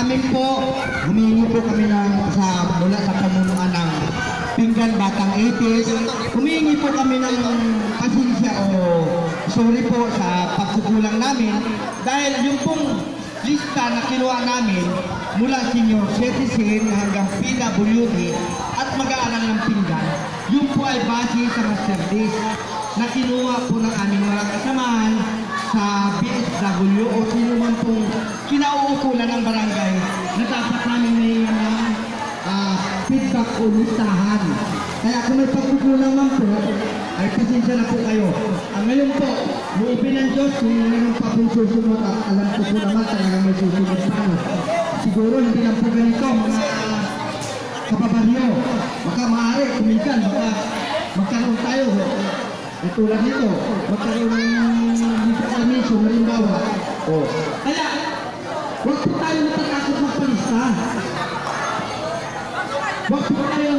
amin po, humingi po kami mula sa pamunuan ng Pinggan Batang 80s. Humingi po kami ng pasensya o sorry po sa pagkukulang namin dahil yung pong lista na kinuha namin mula senior citizen hanggang PWD at mag-aaral ng Pinggan, yung po ay base sa master list na kinuha po ng aming mga kasamahan sa BSW o sino man pong kinauukulan ng barangay na dapat namin may feedback o listahan. Kaya kung may pagkukulang man po, ay pasensya na po kayo. Ngayon po, buupin ng Diyos kung meron pa pong susunod at alam ko po naman talagang may susunod pa. Siguro hindi lang po ganito mga kababaryo. Baka maaari, kuminsan, baka magkaroon tayo. Tulad nito, magkaroon ng permission, halimbawa. Kaya, huwag po tayo natatakot magpalista. Huwag po tayo,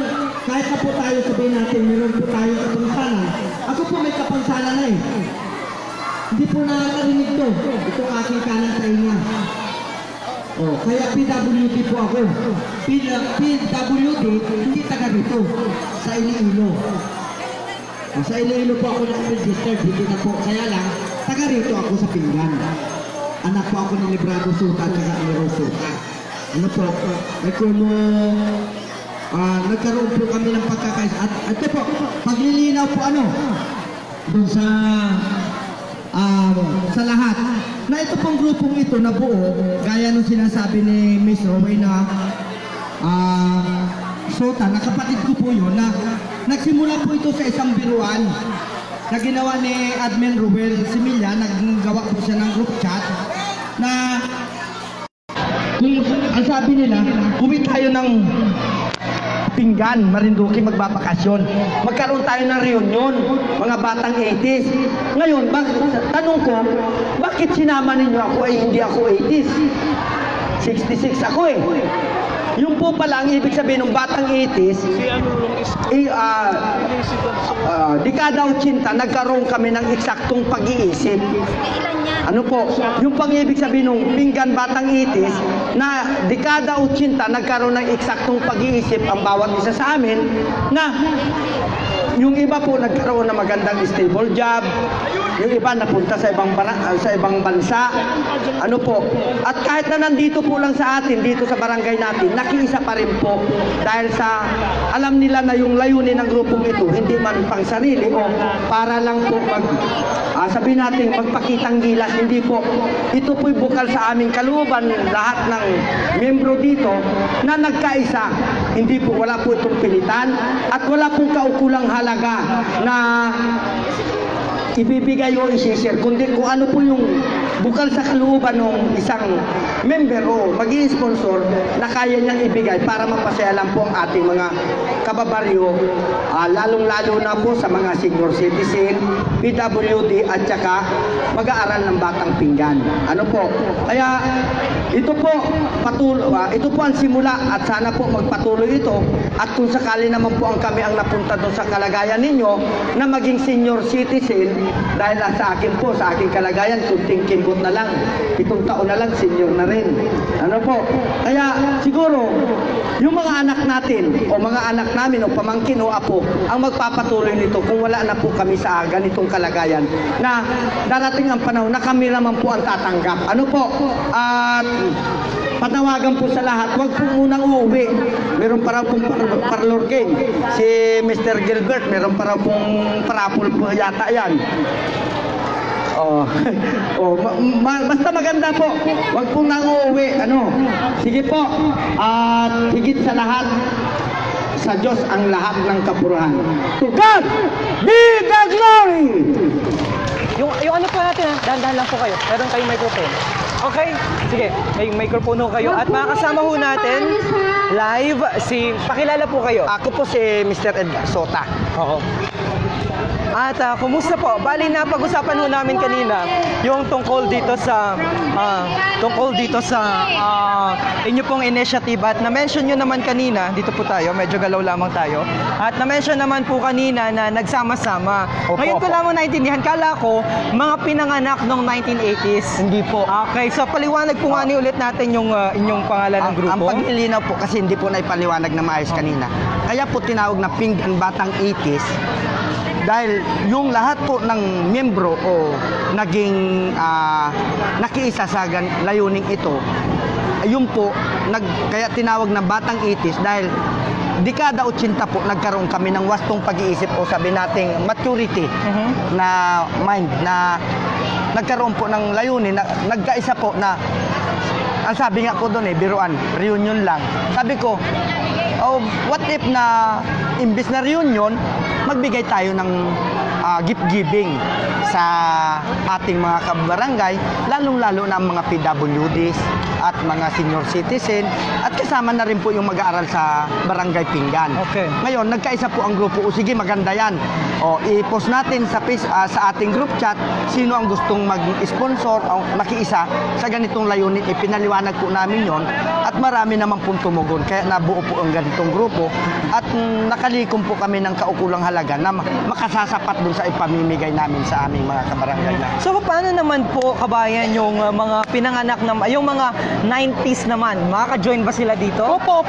kahit na po tayo sabihin natin, meron po tayo kapansanan. Ako po may kapansanan na eh. Hindi po nakakarinig to. Ito aking kanan sa inyo. Kaya PWD po ako. PWD, hindi taga rito. Sa Iloilo. Sa Iloilo po ako nag-registered, hindi na po. Kaya lang, taga rito ako sa Pinggan. Anak po ako ni Librado Suta at saka ni Rosuta. Ano po? Nagkaroon po kami ng pagkakaisa. At ito po, paglilinaw po dun sa lahat. Na ito pong grupong ito na buo, gaya nung sinasabi ni Miss Roway na Sota, na kapatid ko po yun, na nagsimula po ito sa isang biruan na ginawa ni Admin Ruel Similla. Naggawa po siya ng group chat na kung ang sabi nila, uwi tayo ng Pinggan, Marinduque, magbabakasyon. Magkaroon tayo ng reunion, mga batang 80s. Ngayon, tanong ko, bakit sinama ninyo ako ay hindi ako 80s? 66 ako eh. Yung po pala ang ibig sabihin ng batang 80s, dekada 80, nagkaroon kami ng eksaktong pag-iisip. Ano po? Yung pang-ibig sabihin ng Pinggan Batang 80s, na dekada 80, nagkaroon ng eksaktong pag-iisip ang bawat isa sa amin, na yung iba po nagkaroon ng magandang stable job, yung iba napunta sa ibang bansa. Ano po? At kahit na nandito po lang sa atin, dito sa barangay natin, nakiisa pa rin po dahil sa alam nila na yung layunin ng grupong ito, hindi man pang sarili o para lang po sabihin natin magpakitang gilas, hindi po. Ito po'y bukal sa aming kalooban, lahat ng membro dito na nagkaisa. Hindi po, wala po itong pilitan at wala pong kaukulang halaga na ibibigay o isi-share, kundi kung ano po yung bukal sa kalooban ng isang member o mag-i-sponsor na kaya niyang ibigay para mapasaya lang po ang ating mga kababaryo, lalong-lalo na po sa mga senior citizen, PWD at saka mag-aaral ng Batang Pinggan. Ano po? Kaya ito po ang simula at sana po magpatuloy ito at kung sakali naman po kami ang napunta doon sa kalagayan ninyo na maging senior citizen, dahil sa akin po, sa aking kalagayan, kunting kimbot na lang, 7 taon na lang, senior na rin. Ano po? Kaya siguro, yung mga anak natin, o mga anak namin, o pamangkin, o apo, ang magpapatuloy nito kung wala na po kami sa ganitong kalagayan, na darating ang panahon na kami naman po ang tatanggap. Ano po? At panawagan po sa lahat, huwag po munang uuwi. Meron pa raw pong parlor game. Si Mr. Gilbert, meron pa raw pong parapol po yata yan. Basta maganda po. Huwag po nang uuwi. Sige po. At higit sa lahat, sa Diyos ang lahat ng kapurihan. To God be the glory! Yung ano po natin dahan-dahan lang po kayo. Meron kayong microphone. Okay? Sige, may microphone ho kayo. At makakasama ho natin live pakilala po kayo. Ako po si Mr. Ed Sota. Oo. At kumusta po? Bali na pag-usapan ho namin kanina yung tungkol dito sa inyo pong initiative at na-mention nyo naman kanina, dito po tayo, medyo galaw lamang tayo. At na-mention naman po kanina na nagsama-sama. Opo, Ngayon ko opo. lamang naintindihan, kala ko mga pinanganak noong 1980s. Hindi po. Okay, so paliwanag po nga ni ulit natin yung inyong pangalan ng grupo. Ang paglilinaw po kasi hindi po naipaliwanag na maayos kanina. Kaya po tinawag na Pinggan Batang 80s dahil yung lahat po ng miyembro o naging nakiisa sa layuning ito, yun po, kaya tinawag na Batang 80s dahil dekada 80 po nagkaroon kami ng wastong pag-iisip o sabi nating maturity na mind na nagkaroon po ng layunin na nagkaisa po na ang sabi nga po doon biruan, reunion lang. Sabi ko, oh, what if na imbis na reunion, magbigay tayo ng gift giving sa ating mga kabarangay, lalong-lalo na ang mga PWDs at mga senior citizen at kasama na rin po yung mag-aaral sa Barangay Pinggan. Okay. Ngayon, nagkaisa po ang grupo. O sige, maganda yan. O, i-post natin sa ating group chat sino ang gustong mag-sponsor o makiisa sa ganitong layunin. Ipinaliwanag po namin yon at marami naman pong tumugon. Kaya nabuo po ang ganitong grupo at nakalikom po kami ng kaukulang halaga na makasasapat dun sa ipamimigay namin sa aming mga kabarangay na. So paano naman po kabayan yung mga pinanganak na yung mga 90s naman, makaka-join ba sila dito? Opo.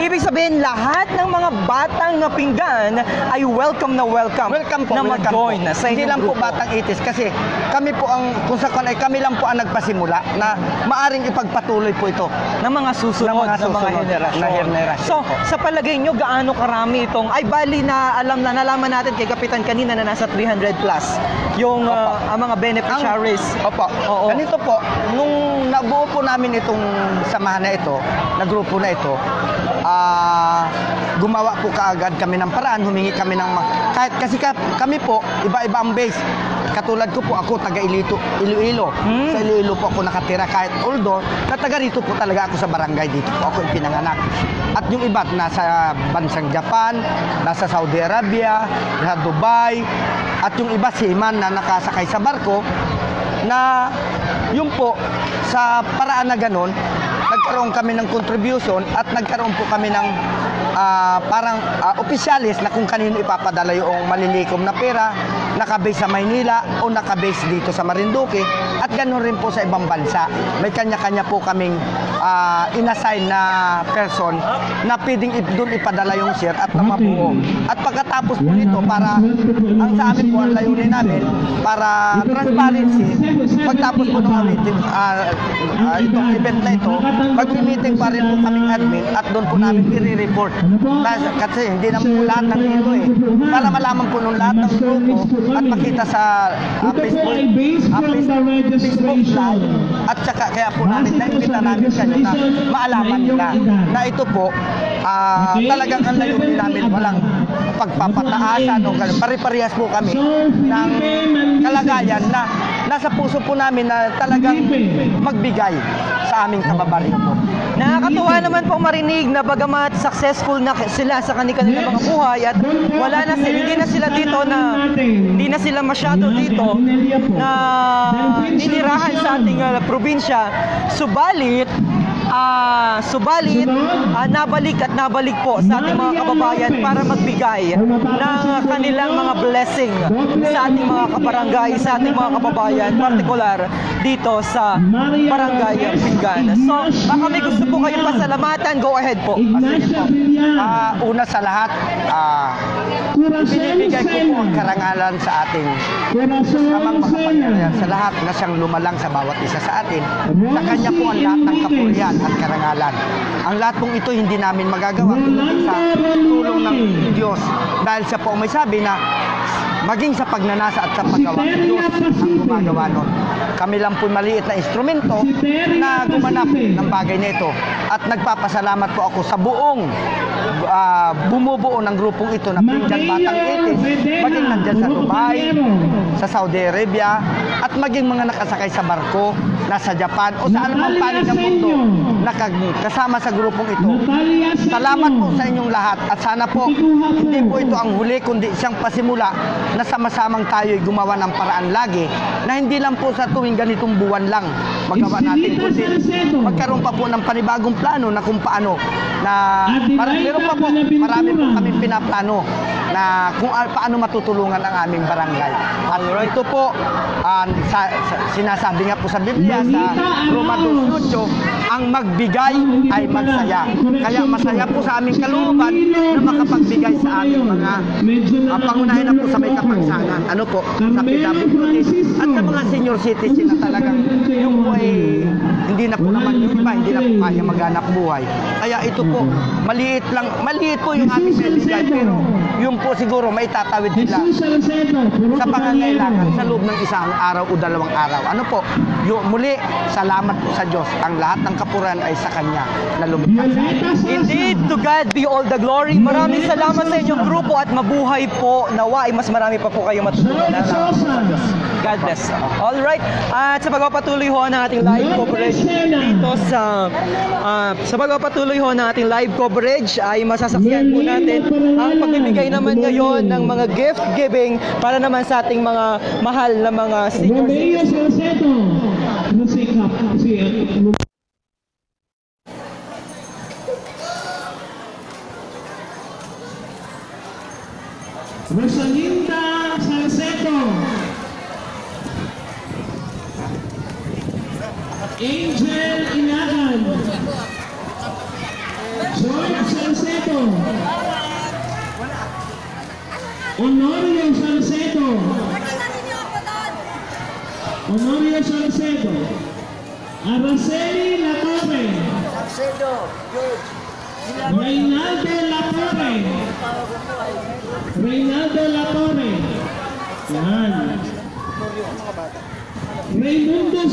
Ibig sabihin lahat ng mga batang Pinggan ay welcome na welcome. Welcome po, na welcome mag-join po. sa Hindi inyong lang po grupo. Batang 80s kasi kami po ang, kung sa ay kami lang po ang nagpasimula na maaring ipagpatuloy po ito. ng mga susunod, Ng mga susunod henerasyon. na henerasyon So, po. sa palagay nyo, gaano karami itong, ay bali na nalaman natin kay Kapitan kanina na nasa 300 plus yung ang mga beneficiaries. Opo. Oo. Ganito po, nung nabuo po namin itong samahan na ito, na grupo na ito, gumawa po kaagad kami ng paraan, humingi kami ng kahit kasi kami po, iba-iba ang base. Katulad ko po, ako taga Iloilo. Sa Iloilo po ako nakatira kahit although, taga rito po talaga ako sa barangay dito po ako pinanganak. At yung iba nasa bansang Japan, nasa Saudi Arabia, nasa Dubai, at yung iba seaman na nakasakay sa barko na yun po sa paraan na ganon nagkaroon kami ng contribution at nagkaroon po kami ng parang opisyalis na kung kanino ipapadala yung malilikom na pera nakabase sa Maynila o nakabase dito sa Marinduque at ganoon rin po sa ibang bansa. May kanya-kanya po kaming inassign na person na pwedeng doon ipadala yung share at mabuo. At pagkatapos po nito, para ang sa amin po ang layunin namin, para transparency, pagtapos po ng itong event na ito, mag-meeting pa rin po kaming admin at doon po namin i-report. Kasi hindi naman po lahat ng ito para malaman po nung lahat ng grupo at makita sa Facebook Live at saka kaya po namin nakikita namin kayo na maalaman nila na ito po talagang ang layunin namin walang pagpapataasan o ganun. Pare-parehas po kami ng kalagayan na nasa puso po namin na talagang magbigay sa aming kababayan po. Nakakatuwa naman pong marinig na bagamat successful na sila sa kanilang mga buhay at wala na hindi na sila dito na hindi na sila masyado dito na ninirahan sa ating probinsya. Subalit nabalik at nabalik po sa ating mga kababayan para magbigay ng kanilang mga blessing sa ating mga kabarangay, sa ating mga kababayan, partikular dito sa Barangay Pinggan. So, baka may gusto po kayong pasalamatan, go ahead po. Sige po. Una sa lahat, binibigay ko po ang karangalan sa ating kamang makapangyarihan sa lahat na siyang lumalang sa bawat isa sa atin. Sa kanya po ang lahat ng kapurihan at karangalan. Ang lahat pong ito hindi namin magagawa kundi sa tulong ng Diyos. Dahil siya po may sabi na maging sa pagnanasa at sa paggawa ng Diyos ang gumagawa nun. Kami lang po maliit na instrumento na gumanap ng bagay na ito. at nagpapasalamat po ako sa buong bumubuo ng grupong ito na Pinggan Batang Itis, maging nandyan sa Dubai, sa Saudi Arabia, at maging mga nakasakay sa barko, nasa Japan, o sa anumang panig ng mundo na kasama sa grupong ito. Salamat po sa inyong lahat at sana po hindi po ito ang huli kundi siyang pasimula na sama-samang tayo'y gumawa ng paraan lagi na hindi lang po sa tuwing ganitong buwan lang magawa natin kundi magkaroon pa po ng panibagong plano na kung paano na meron pa po marami po kami pinaplano na kung paano matutulungan ang aming barangay. At ito po sinasabi nga po sa Biblia sa Roma 2:8, ang magbigay ay magsaya. Kaya masaya po sa aming kalooban na makapagbigay sa aming mga pangunahin na po sa may kapangsanan. Ano po, sa PWD at sa mga senior citizen na talagang yung po ay hindi na po naman yung iba, hindi na po kaya maghanap buhay. Kaya ito po, maliit po yung aming bibigay, pero yung po siguro may tatawid nila sa pangangailangan sa loob ng isang araw o dalawang araw. Ano po, muli, salamat po sa Diyos. Ang lahat ng kapuran ay sa Kanya na lumikha sa atin. Indeed, to God be all the glory. Maraming salamat sa inyong grupo at mabuhay po. Nawa ay mas marami pa po kayo matutulungan. God bless. Alright, at sa pagpapatuloy ho ng ating live coverage dito sa pagpapatuloy ho ng ating live coverage ay masasaksihan po natin ang pagbibigay naman ngayon ng mga gift giving para naman sa ating mga mahal na mga senior citizens. Rosalinda Salcedo, Angel Inagan, George Salcedo, Honorio Salcedo, Araceli Latorre, Reynaldo Latorre, yan. Raimundo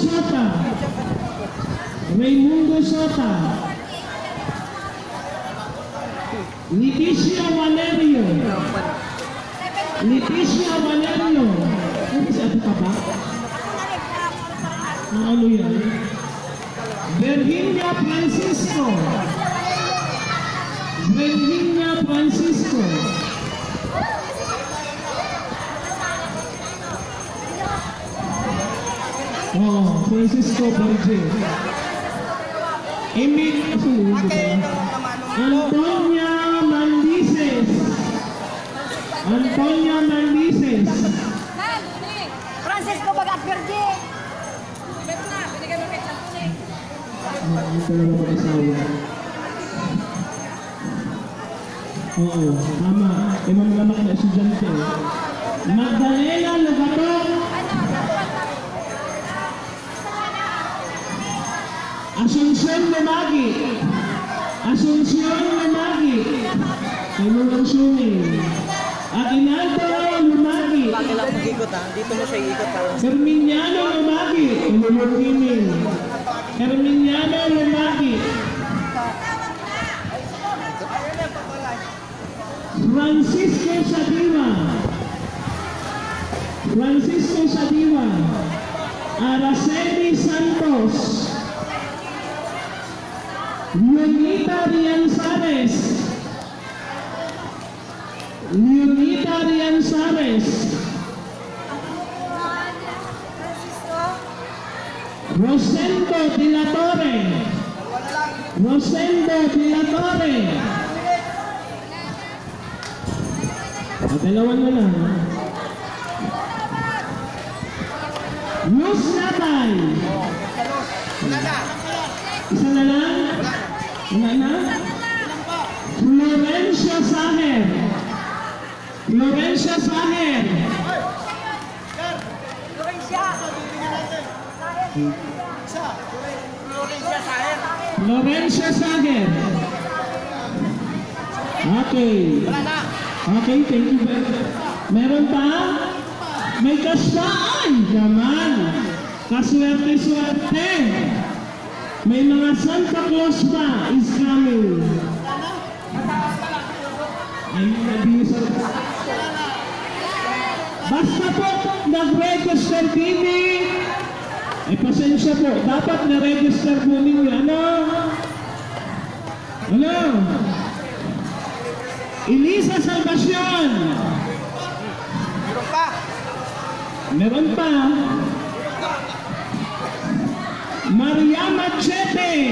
Sota, Leticia Valerio, sabi ka ba? Ano yan? Virginia Francisco, Francisco Berger, Antonia Mandices, Francisco Bagat Berger. Oo, tama. Mamalamak na estudyante. Magdalena Lugatok, Asuncion Lumagi, Kailangan Sumi, Aguinaldo Lumagi, Dito mo siya ikot ha. Herminiano Lumagi, Francisco Sadiva, Araceli Santos, Leonita Rianzares, Rosendo de la Torre, dalawan na lang. Luz Natay, isa na lang? Wala na? Florencia Saher, Okay, thank you very much. Meron pa? May kastaan naman. Kaswerte-swerte. May mga Santa Claus pa is coming. Ay, nabisa. Basta po, nag-register TV. Ay, pasensya po. Dapat na-register po ninyo. Ano? Ano? Elisa Salvacion. Meron pa. Maria Machete.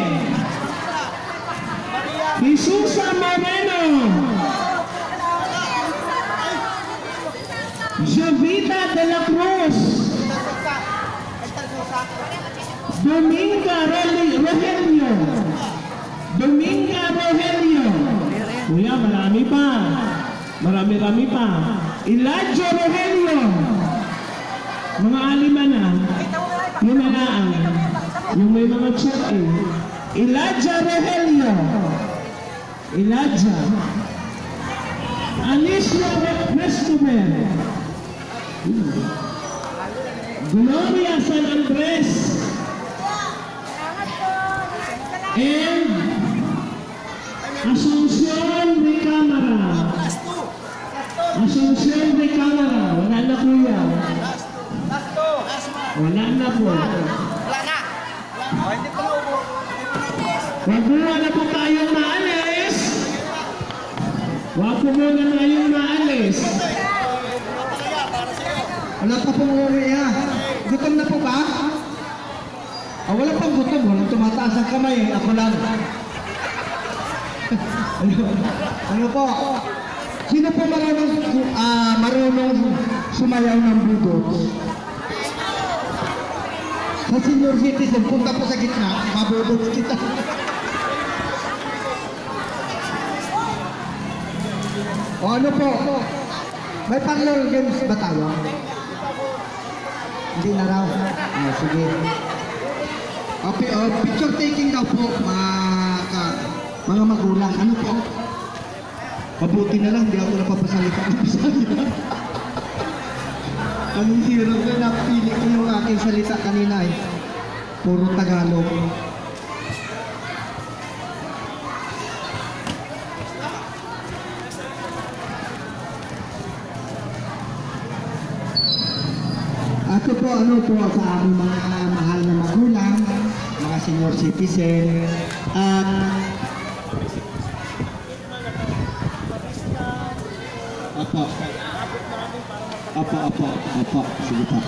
Jesusa Moreno. Jovita de la Cruz. Dominga Rogelio. Dominga Rogelio. Kuya, marami pa. Marami-rami pa. Elijah Rogelio. Mga alima na. Yung malaang. Yung may mga chat eh. Elijah Rogelio. Elijah. Alicia Restomer. Gloria San Andres. And Asuncion de Camara. Asuncion de Camara. Wala na kuya. Wala na po. Wag muna na po tayong maalis. Wag po muna tayong maalis. Wala pa pong uuwi ah. Gutom na po ba? Ah, wala pang gutom. Walang tumataas ang kamay. Ako lang. Ano po? Sino po marunong sumayaw ng budot? Sa senior citizen, punta po sa gitna, mabudot kita. O ano po? May parlor games ba tayo? Hindi na raw. Ah, sige. Okay, picture taking daw po, mga magulang. Ano po? Mabuti na lang, hindi ako napapasalita. Ang hirap na napili ko yung aking salita kanina eh. Puro Tagalog. Ako po, ano po sa aming mga mahal na magulang, mga senior citizen, at Opo. Sige po.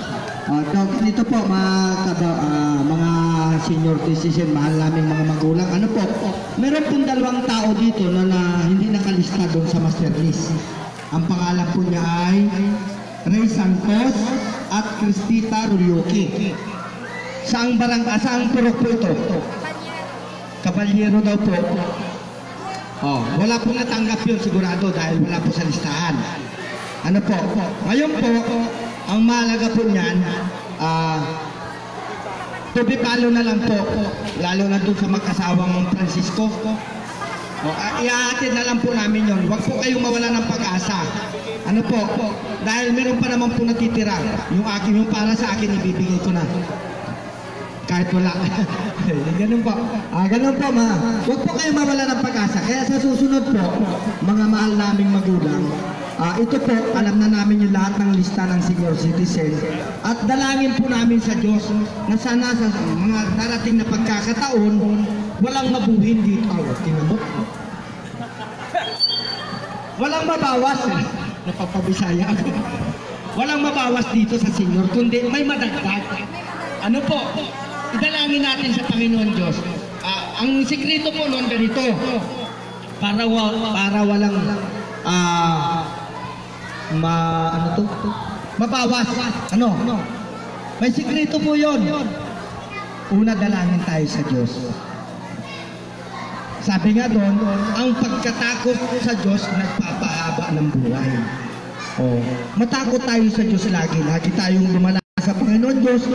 Dito po, mga senior citizen, mahal naming mga magulang. Ano po, meron pong 2 tao dito na hindi nakalista doon sa master list. Ang pangalan po niya ay Ray Santos at Cristita Rulyoki. Saang purok po ito? Caballero daw po. Wala pong natanggap yun sigurado dahil wala po sa listahan. Ano po? Ngayon po, ang mahalaga po niyan, tubipalo na lang po, lalo na doon sa magkasawang Francisco. Iaatid na lang po namin yon. Huwag po kayong mawala ng pag-asa. Ano po? Dahil meron pa naman po natitira. Yung para sa akin, ibibigay ko na. Kahit wala. Ganun po. Ganun po, huwag po kayong mawala ng pag-asa. Kaya sa susunod po, mga mahal naming magulang, ito po, alam na namin yung lahat ng lista ng senior citizen. At dalangin po namin sa Diyos na sana sa mga darating na pagkakataon, walang mabuhin dito. Tinamot. Walang mabawas. Napapabisaya ako. Walang mabawas dito sa senior, kundi may madagdag. Ano po? Idalangin natin sa Panginoon Diyos. Ang sikreto po noon ganito. Para walang mabawas. Ano? May sikreto po yon. Una, dalangin tayo sa Diyos. Sabi nga doon, ang pagkatakot sa Diyos nagpapahaba ng buhay. Matakot tayo sa Diyos lagi. Lagi tayong lumalaki sa Panginoon Diyos.